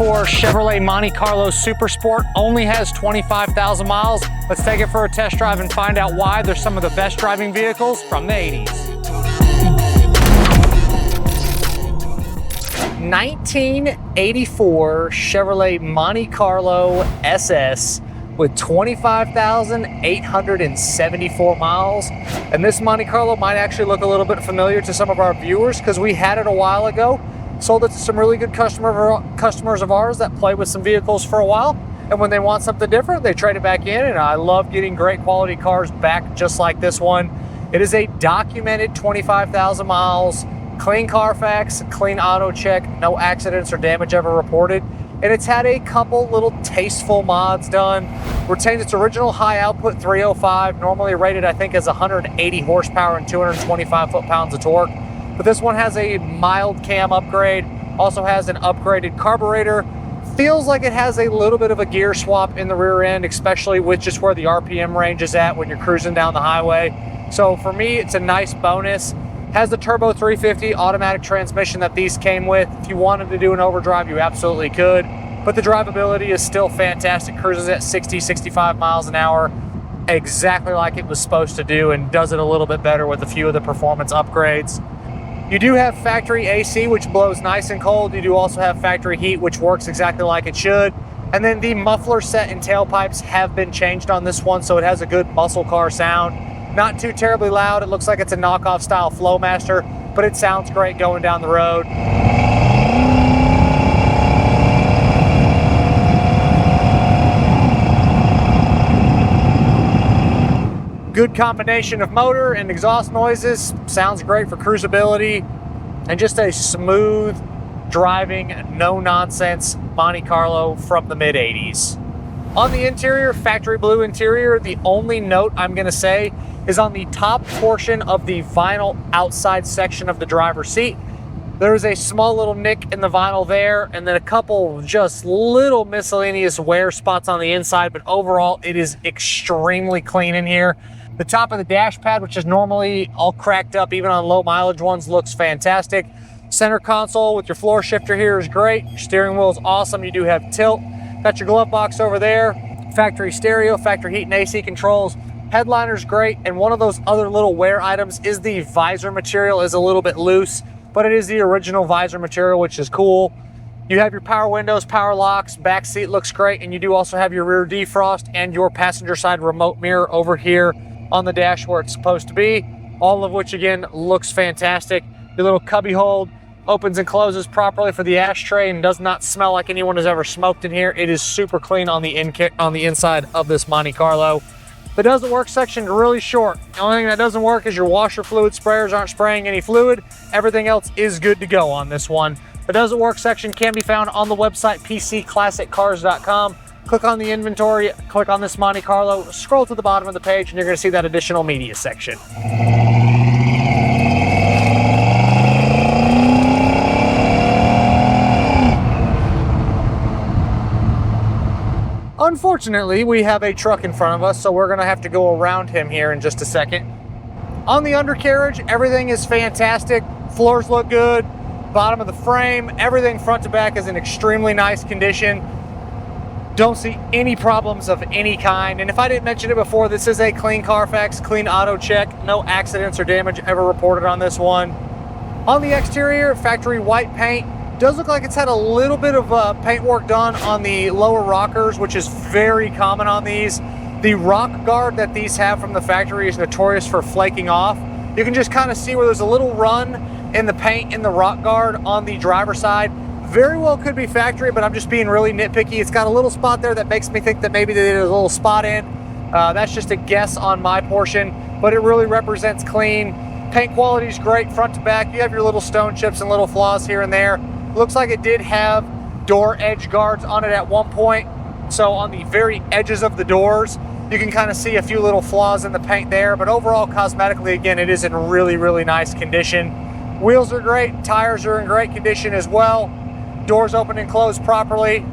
1984 Chevrolet Monte Carlo Super Sport only has 25,000 miles. Let's take it for a test drive and find out why they're some of the best driving vehicles from the 80s. 1984 Chevrolet Monte Carlo SS with 25,874 miles. And this Monte Carlo might actually look a little bit familiar to some of our viewers because we had it a while ago. Sold it to some really good customers of ours that play with some vehicles for a while. And when they want something different, they trade it back in. And I love getting great quality cars back just like this one. It is a documented 25,000 miles, clean Carfax, clean Autocheck, no accidents or damage ever reported. And it's had a couple little tasteful mods done. Retains its original high output 305, normally rated I think as 180 horsepower and 225 foot-pounds of torque. But this one has a mild cam upgrade, also has an upgraded carburetor. Feels like it has a little bit of a gear swap in the rear end, especially with just where the RPM range is at when you're cruising down the highway. So for me, it's a nice bonus. Has the turbo 350 automatic transmission that these came with. If you wanted to do an overdrive, you absolutely could. But the drivability is still fantastic. Cruises at 60, 65 miles an hour, exactly like it was supposed to do, and does it a little bit better with a few of the performance upgrades. You do have factory AC, which blows nice and cold. You do also have factory heat, which works exactly like it should. And then the muffler set and tailpipes have been changed on this one, so it has a good muscle car sound. Not too terribly loud. It looks like it's a knockoff style Flowmaster, but it sounds great going down the road. Good combination of motor and exhaust noises. Sounds great for cruisability and just a smooth driving, no nonsense Monte Carlo from the mid 80s. On the interior, factory blue interior. The only note I'm gonna say is on the top portion of the vinyl outside section of the driver's seat. There is a small little nick in the vinyl there, and then a couple just little miscellaneous wear spots on the inside, but overall it is extremely clean in here. The top of the dash pad, which is normally all cracked up even on low mileage ones, looks fantastic. Center console with your floor shifter here is great. Your steering wheel is awesome. You do have tilt. Got your glove box over there. Factory stereo, factory heat and AC controls. Headliner's great, and one of those other little wear items is the visor material is a little bit loose, but it is the original visor material, which is cool. You have your power windows, power locks, back seat looks great, and you do also have your rear defrost and your passenger side remote mirror over here on the dash where it's supposed to be, all of which again looks fantastic. Your little cubby hold opens and closes properly for the ashtray and does not smell like anyone has ever smoked in here. It is super clean on the inside of this Monte Carlo. The doesn't work section is really short. The only thing that doesn't work is your washer fluid sprayers aren't spraying any fluid. Everything else is good to go on this one. The doesn't work section can be found on the website pcclassiccars.com. Click on the inventory, click on this Monte Carlo, scroll to the bottom of the page, and you're going to see that additional media section. Unfortunately, we have a truck in front of us, so we're going to have to go around him here in just a second. On the undercarriage, everything is fantastic. Floors look good. Bottom of the frame, everything front to back is in extremely nice condition. Don't see any problems of any kind. And if I didn't mention it before, this is a clean Carfax, clean Autocheck. No accidents or damage ever reported on this one. On the exterior, factory white paint. Does look like it's had a little bit of paint work done on the lower rockers, which is very common on these. The rock guard that these have from the factory is notorious for flaking off. You can just kind of see where there's a little run in the paint in the rock guard on the driver's side. Very well could be factory, but I'm just being really nitpicky. It's got a little spot there that makes me think that maybe they did a little spot in. That's just a guess on my portion, but it really represents clean. Paint quality is great front to back. You have your little stone chips and little flaws here and there. Looks like it did have door edge guards on it at one point. So on the very edges of the doors, you can kind of see a few little flaws in the paint there, but overall cosmetically, again, it is in really, really nice condition. Wheels are great, tires are in great condition as well. Doors open and close properly.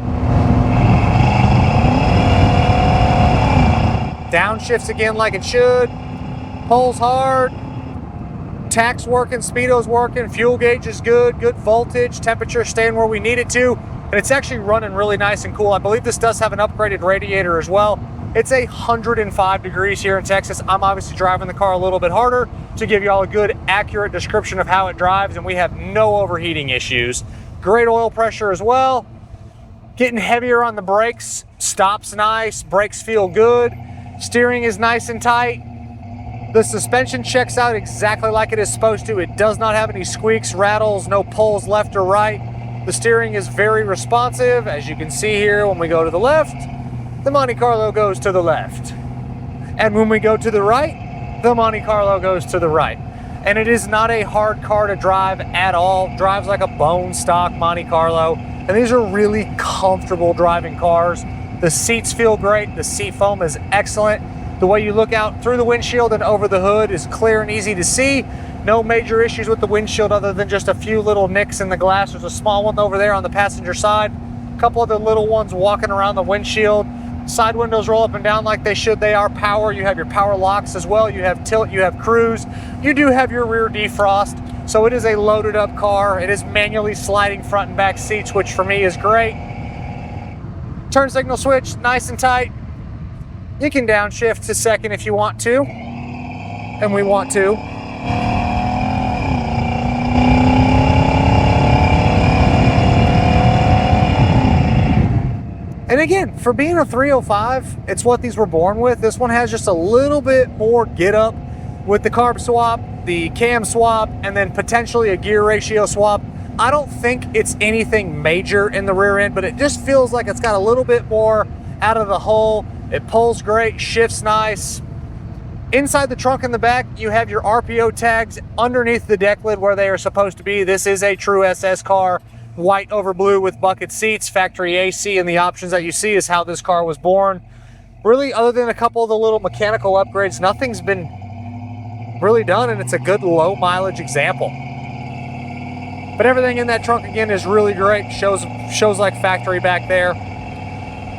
Downshifts again like it should. Pulls hard. Tach's working, speedo's working, fuel gauge is good, good voltage, temperature staying where we need it to. and it's actually running really nice and cool. I believe this does have an upgraded radiator as well. It's 105 degrees here in Texas. I'm obviously driving the car a little bit harder to give you all a good, accurate description of how it drives, and we have no overheating issues. Great oil pressure as well. Getting heavier on the brakes. Stops nice. Brakes feel good. Steering is nice and tight. The suspension checks out exactly like it is supposed to. It does not have any squeaks, rattles, no pulls left or right. The steering is very responsive. As you can see here, when we go to the left, the Monte Carlo goes to the left. And when we go to the right, the Monte Carlo goes to the right. And it is not a hard car to drive at all. Drives like a bone stock Monte Carlo. And these are really comfortable driving cars. The seats feel great. The seat foam is excellent. The way you look out through the windshield and over the hood is clear and easy to see. No major issues with the windshield other than just a few little nicks in the glass. There's a small one over there on the passenger side. A couple other little ones walking around the windshield. Side windows roll up and down like they should. They are power. You have your power locks as well. You have tilt, you have cruise. You do have your rear defrost. So it is a loaded up car. It is manually sliding front and back seats, which for me is great. Turn signal switch, nice and tight. You can downshift to second if you want to, and we want to. And again, for being a 305, it's what these were born with. This one has just a little bit more get up with the carb swap, the cam swap, and then potentially a gear ratio swap. I don't think it's anything major in the rear end, but it just feels like it's got a little bit more out of the hole. It pulls great, shifts nice. Inside the trunk in the back, you have your RPO tags underneath the deck lid where they are supposed to be. This is a true SS car, white over blue with bucket seats, factory AC, and the options that you see is how this car was born. Really, other than a couple of the little mechanical upgrades, nothing's been really done, and it's a good low mileage example. But everything in that trunk again is really great. Shows like factory back there.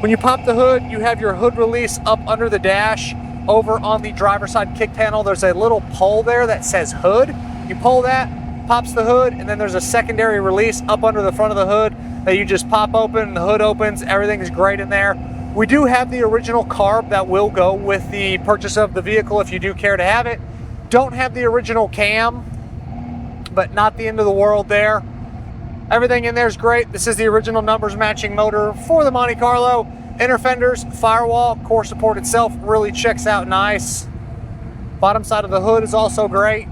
When you pop the hood, you have your hood release up under the dash. Over on the driver's side kick panel, there's a little pull there that says hood. You pull that, pops the hood, and then there's a secondary release up under the front of the hood that you just pop open, the hood opens, everything is great in there. We do have the original carb that will go with the purchase of the vehicle if you do care to have it. Don't have the original cam, but not the end of the world there. Everything in there is great. This is the original numbers matching motor for the Monte Carlo. Inner fenders, firewall, core support itself really checks out nice. Bottom side of the hood is also great.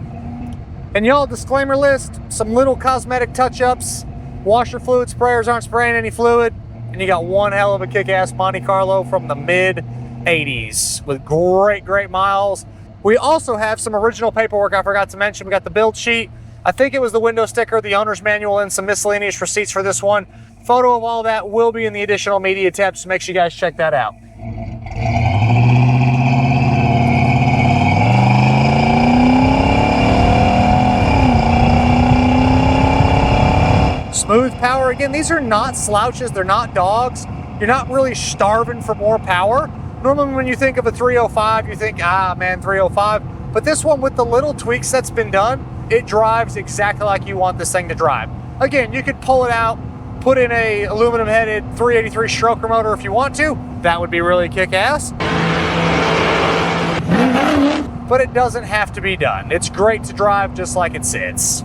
And y'all, disclaimer list, some little cosmetic touch-ups. Washer fluid sprayers aren't spraying any fluid. And you got one hell of a kick-ass Monte Carlo from the mid-80s with great miles. We also have some original paperwork I forgot to mention. We got the build sheet. I think it was the window sticker, the owner's manual, and some miscellaneous receipts for this one. Photo of all that will be in the additional media tab, so make sure you guys check that out. Smooth power. Again, these are not slouches. They're not dogs. You're not really starving for more power. Normally when you think of a 305, you think, ah man, 305. But this one, with the little tweaks that's been done, it drives exactly like you want this thing to drive. Again, you could pull it out, put in a aluminum headed 383 stroker motor if you want to. That would be really kick-ass. But it doesn't have to be done. It's great to drive just like it sits.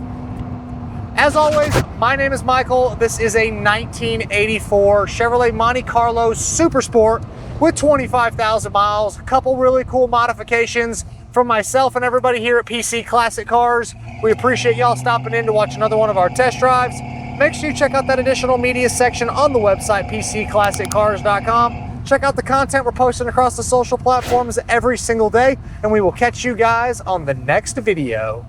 As always, my name is Michael. This is a 1984 Chevrolet Monte Carlo Super Sport with 25,000 miles. A couple really cool modifications from myself and everybody here at PC Classic Cars. We appreciate y'all stopping in to watch another one of our test drives. Make sure you check out that additional media section on the website, pcclassiccars.com. Check out the content we're posting across the social platforms every single day, and we will catch you guys on the next video.